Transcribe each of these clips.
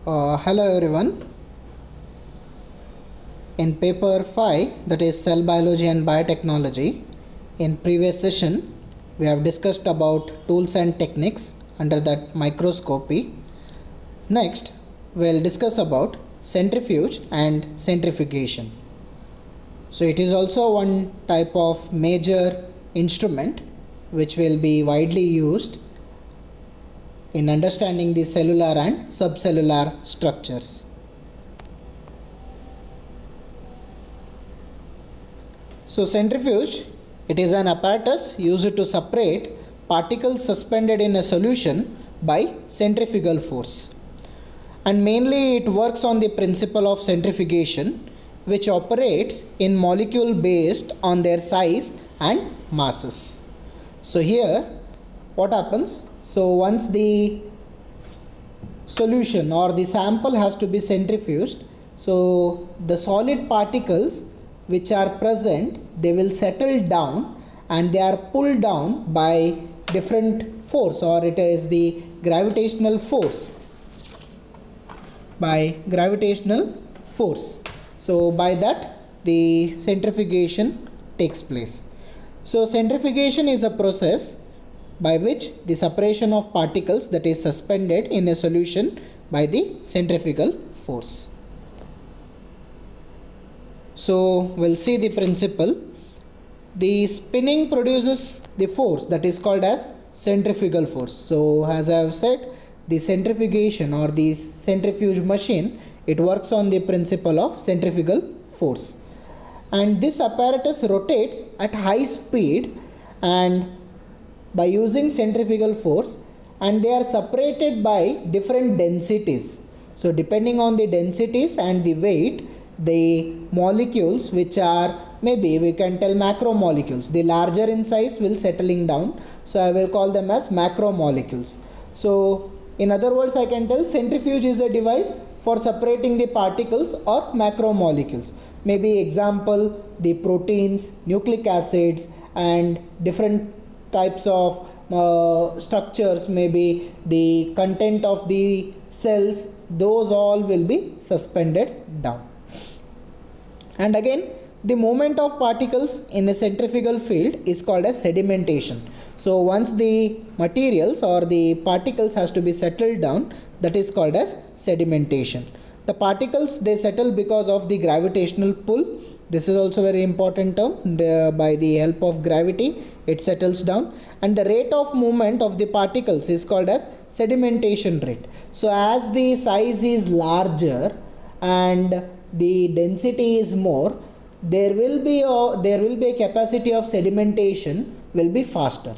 Hello everyone. In paper 5, that is cell biology and biotechnology, in previous session we have discussed about tools and techniques under that microscopy. Next we will discuss about centrifuge and centrifugation. So it is also one type of major instrument which will be widely used in understanding the cellular and subcellular structures. So centrifuge, it is an apparatus used to separate particles suspended in a solution by centrifugal force. And mainly it works on the principle of centrifugation, which operates in molecule based on their size and masses. So here what happens? So once the solution or the sample has to be centrifuged, so the solid particles which are present, they will settle down and they are pulled down by different force, or it is the gravitational force. So by that the centrifugation takes place. So centrifugation is a process by which the separation of particles that is suspended in a solution by the centrifugal force. So we'll see the principle. The spinning produces the force that is called as centrifugal force. So as I have said, the centrifugation or the centrifuge machine, it works on the principle of centrifugal force. And this apparatus rotates at high speed and by using centrifugal force, and they are separated by different densities. So depending on the densities and the weight, the molecules which are, maybe we can tell macromolecules, the larger in size will settling down, so I will call them as macromolecules. So in other words, I can tell centrifuge is a device for separating the particles or macromolecules. Maybe example, the proteins, nucleic acids and different types of structures, maybe the content of the cells, those all will be suspended down. And again, the movement of particles in a centrifugal field is called as sedimentation. So once the materials or the particles has to be settled down, that is called as sedimentation. The particles, they settle because of the gravitational pull. This is also very important term. By the help of gravity it settles down, and the rate of movement of the particles is called as sedimentation rate. So as the size is larger and the density is more, there will be a capacity of sedimentation will be faster.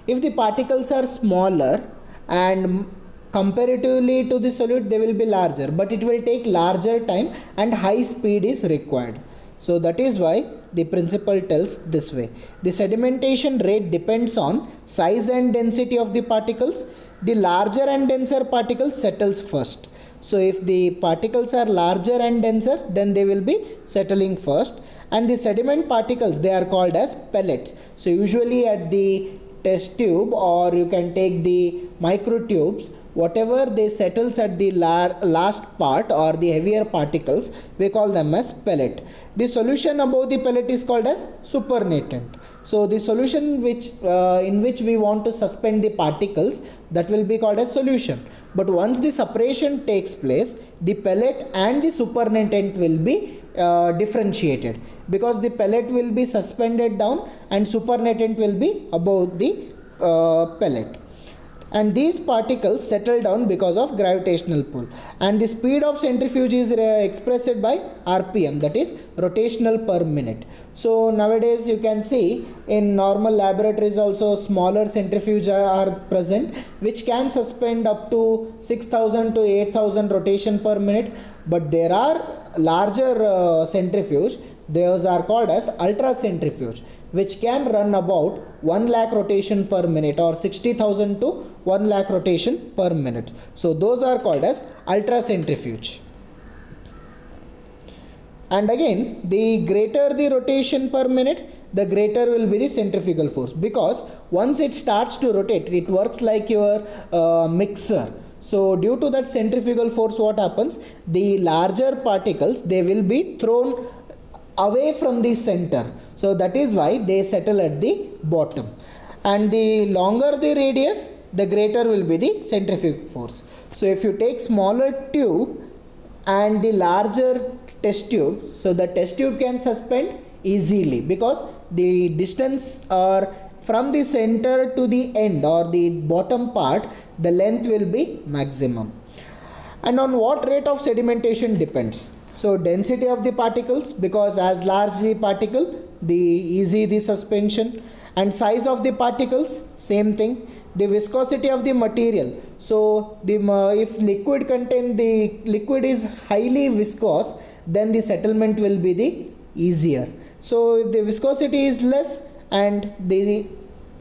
If the particles are smaller and comparatively to the solute, they will be larger, but it will take larger time and high speed is required. So that is why the principle tells this way. The sedimentation rate depends on size and density of the particles. The larger and denser particles settles first. So if the particles are larger and denser, then they will be settling first. And the sediment particles, they are called as pellets. So usually at the test tube, or you can take the microtubes, whatever they settles at the last part or the heavier particles, we call them as pellet. The solution above the pellet is called as supernatant. So the solution in which we want to suspend the particles, that will be called as solution. But once the separation takes place, the pellet and the supernatant will be differentiated, because the pellet will be suspended down and supernatant will be above the pellet. And these particles settle down because of gravitational pull, and the speed of centrifuge is expressed by RPM, that is rotational per minute. So nowadays you can see in normal laboratories also centrifuge centrifuges are present, which can suspend up to 6000 to 8000 rotation per minute. But there are larger centrifuge, those are called as ultra centrifuge, which can run about 1 lakh rotation per minute, or 60,000 to 1 lakh rotation per minute. So those are called as ultra centrifuge. And again, the greater the rotation per minute, the greater will be the centrifugal force, because once it starts to rotate, it works like your mixer. So due to that centrifugal force, what happens? The larger particles, they will be thrown away from the center. So that is why they settle at the bottom. And the longer the radius, the greater will be the centrifugal force. So if you take smaller tube and the larger test tube, so the test tube can suspend easily because the distance or from the center to the end or the bottom part, the length will be maximum. And on what rate of sedimentation depends? So density of the particles, because as large the particle, the easy the suspension. And size of the particles, same thing. The viscosity of the material. So the if liquid is highly viscous, then the settlement will be the easier. So if the viscosity is less, and the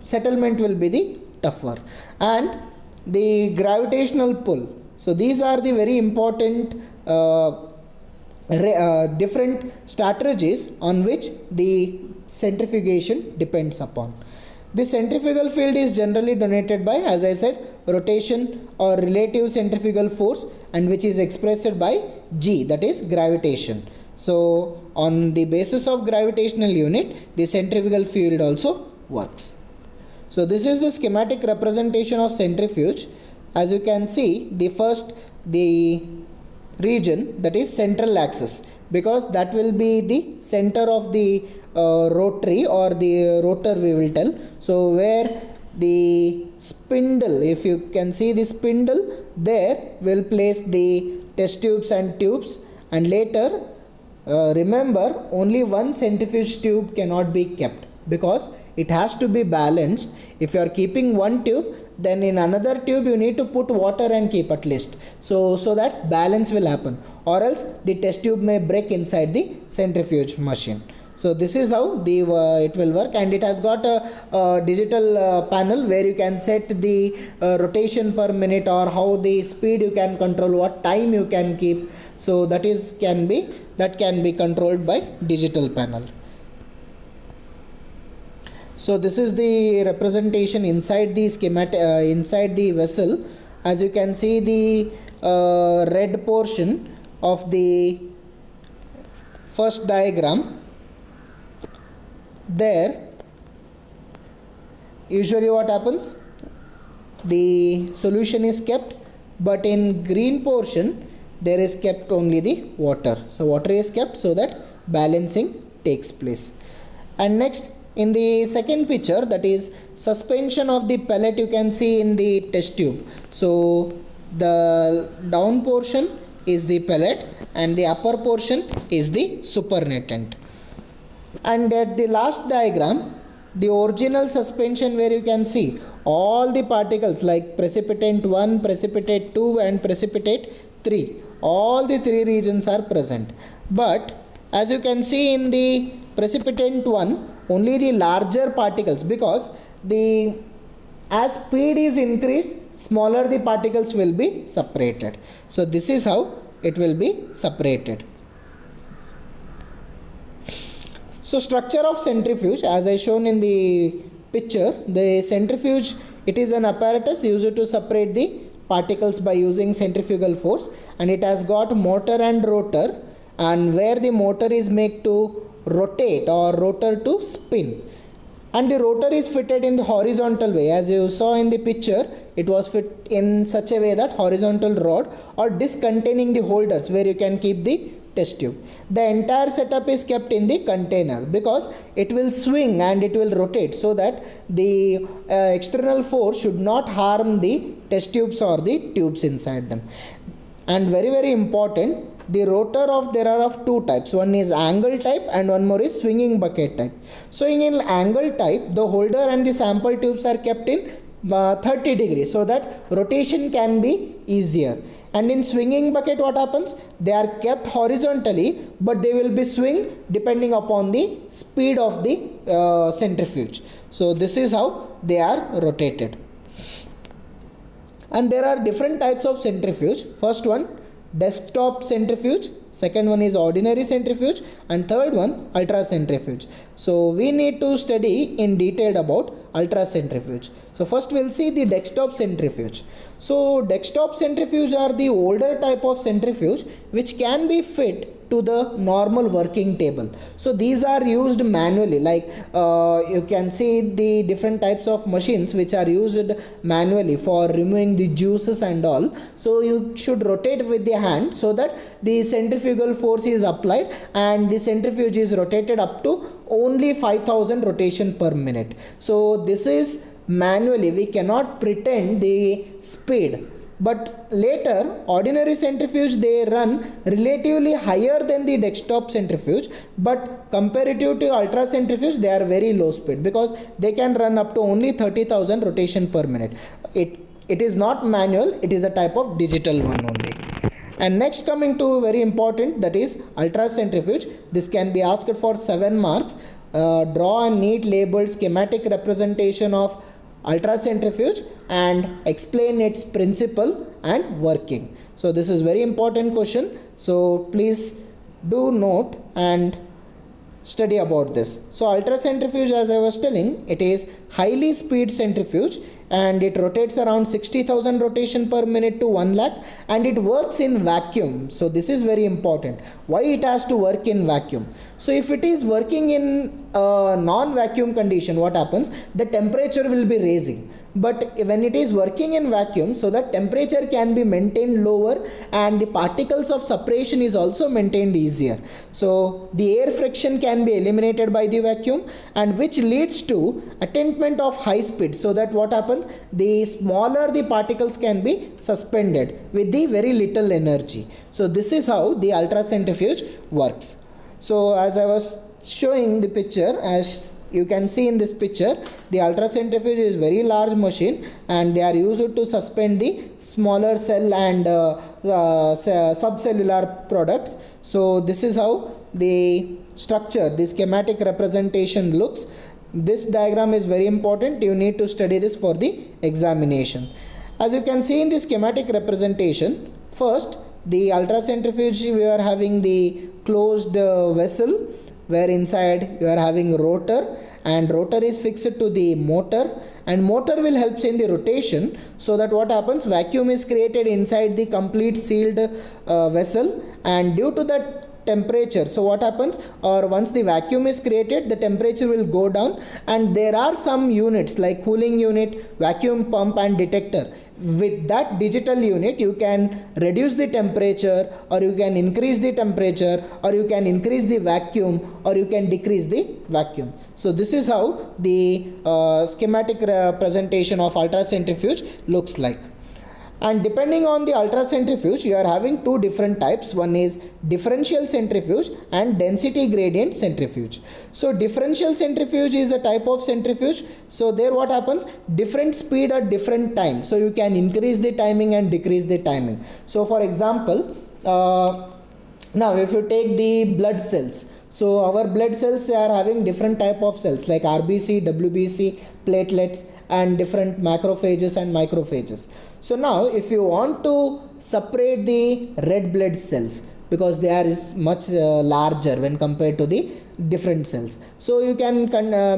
settlement will be the tougher. And the gravitational pull. So these are the very important different strategies on which the centrifugation depends upon. The centrifugal field is generally denoted by, as I said, rotation or relative centrifugal force, and which is expressed by G, that is gravitation. So on the basis of gravitational unit, the centrifugal field also works. So this is the schematic representation of centrifuge. As you can see, the region, that is central axis, because that will be the center of the rotary or the rotor, we will tell. So where the spindle, if you can see the spindle, there will place the test tubes and tubes. And later remember, only one centrifuge tube cannot be kept because it has to be balanced. If you are keeping one tube, then in another tube you need to put water and keep at least, so that balance will happen, or else the test tube may break inside the centrifuge machine. So this is how the it will work, and it has got a digital panel where you can set the rotation per minute, or how the speed you can control, what time you can keep. So that can be controlled by digital panel. So this is the representation inside the schematic, inside the vessel. As you can see, the red portion of the first diagram, there usually what happens, the solution is kept, but in green portion there is kept only the water. So water is kept so that balancing takes place. And next, in the second picture, that is suspension of the pellet, you can see in the test tube. So the down portion is the pellet and the upper portion is the supernatant. And at the last diagram, the original suspension, where you can see all the particles like precipitant 1, precipitate 2 and precipitate 3, all the three regions are present. But as you can see in the precipitant 1, only the larger particles, because as speed is increased, smaller the particles will be separated. So this is how it will be separated. So structure of centrifuge, as I shown in the picture, the centrifuge, it is an apparatus used to separate the particles by using centrifugal force, and it has got motor and rotor, and where the motor is made to rotate or rotor to spin, and the rotor is fitted in the horizontal way. As you saw in the picture, it was fit in such a way that horizontal rod or disc containing the holders where you can keep the test tube. The entire setup is kept in the container because it will swing and it will rotate, so that the external force should not harm the test tubes or the tubes inside them. And very, very important, the rotor there are of two types. One is angle type and one more is swinging bucket type. So in angle type, the holder and the sample tubes are kept in 30 degrees so that rotation can be easier. And in swinging bucket, what happens? They are kept horizontally, but they will be swing depending upon the speed of the centrifuge. So this is how they are rotated. And there are different types of centrifuge. First one, desktop centrifuge, second one is ordinary centrifuge, and third one ultracentrifuge. So we need to study in detail about ultracentrifuge. So first we'll see the desktop centrifuge. So desktop centrifuge are the older type of centrifuge which can be fit to the normal working table. So these are used manually, like you can see the different types of machines which are used manually for removing the juices and all. So you should rotate with the hand so that the centrifugal force is applied and the centrifuge is rotated up to only 5000 rotation per minute. So this is manually, we cannot pretend the speed. But later ordinary centrifuge, they run relatively higher than the desktop centrifuge, but comparative to ultracentrifuge they are very low speed because they can run up to only 30,000 rotation per minute. It is not manual, it is a type of digital one only. And next coming to very important, that is ultracentrifuge. This can be asked for 7 marks. Draw a neat labeled schematic representation of ultracentrifuge and explain its principle and working. So this is very important question, so please do note and study about this. So ultracentrifuge, as I was telling, it is highly speed centrifuge and it rotates around 60,000 rotation per minute to 1 lakh, and it works in vacuum. So this is very important. Why it has to work in vacuum? So if it is working in a non-vacuum condition, what happens? The temperature will be raising. But when it is working in vacuum, so that temperature can be maintained lower and the particles of separation is also maintained easier. So the air friction can be eliminated by the vacuum, and which leads to attainment of high speed, so that what happens, the smaller the particles can be suspended with the very little energy. So this is how the ultracentrifuge works. So as I was showing the picture, as you can see in this picture, the ultracentrifuge is very large machine and they are used to suspend the smaller cell and subcellular products. So this is how the structure, the schematic representation looks. This diagram is very important. You need to study this for the examination. As you can see in the schematic representation, first the ultracentrifuge, we are having the closed vessel where inside you are having rotor, and rotor is fixed to the motor, and motor will help in the rotation, so that what happens, vacuum is created inside the complete sealed vessel, and due to that temperature, so what happens, or once the vacuum is created, the temperature will go down, and there are some units like cooling unit, vacuum pump and detector. With that digital unit you can reduce the temperature, or you can increase the temperature, or you can increase the vacuum, or you can decrease the vacuum. So this is how the schematic representation of ultracentrifuge looks like. And depending on the ultracentrifuge, you are having two different types. One is differential centrifuge and density gradient centrifuge. So differential centrifuge is a type of centrifuge. So there what happens, different speed at different time. So you can increase the timing and decrease the timing. So for example, now if you take the blood cells, so our blood cells are having different type of cells like RBC, WBC, platelets, and different macrophages and microphages. So now if you want to separate the red blood cells, because they are much larger when compared to the different cells, so you can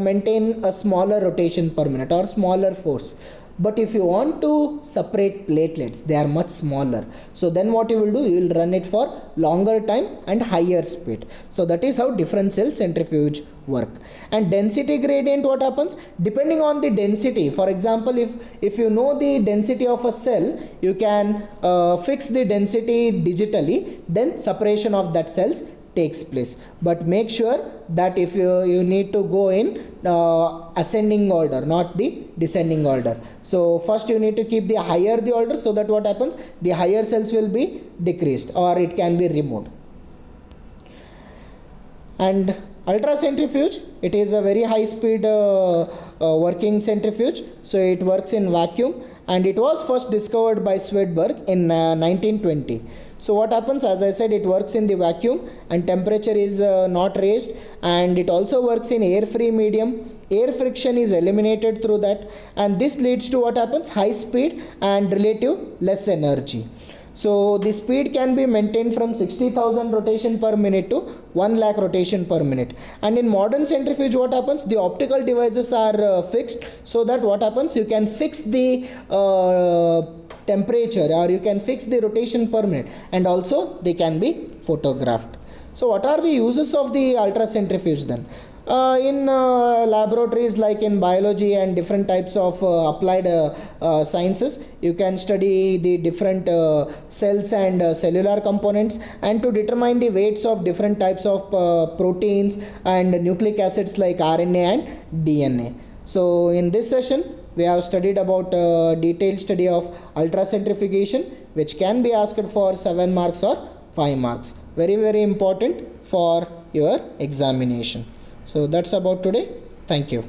maintain a smaller rotation per minute or smaller force. But if you want to separate platelets, they are much smaller. So then what you will do, you will run it for longer time and higher speed. So that is how differential centrifuge work. And density gradient, what happens, depending on the density. For example, if you know the density of a cell, you can fix the density digitally, then separation of that cells takes place. But make sure that if you need to go in ascending order, not the descending order. So first you need to keep the higher the order, so that what happens, the higher cells will be decreased or it can be removed. And ultracentrifuge, it is a very high speed working centrifuge. So it works in vacuum, and it was first discovered by Swedberg in 1920. So what happens, as I said, it works in the vacuum and temperature is not raised, and it also works in air free medium. Air friction is eliminated through that, and this leads to what happens, high speed and relative less energy. So the speed can be maintained from 60,000 rotation per minute to 1 lakh rotation per minute. And in modern centrifuge, what happens? The optical devices are fixed, so that what happens? You can fix the temperature, or you can fix the rotation per minute, and also they can be photographed. So what are the uses of the ultracentrifuge then? In laboratories like in biology and different types of applied sciences, you can study the different cells and cellular components, and to determine the weights of different types of proteins and nucleic acids like RNA and DNA. So in this session we have studied about detailed study of ultracentrifugation, which can be asked for 7 marks or 5 marks. Very important for your examination. So that's about today. Thank you.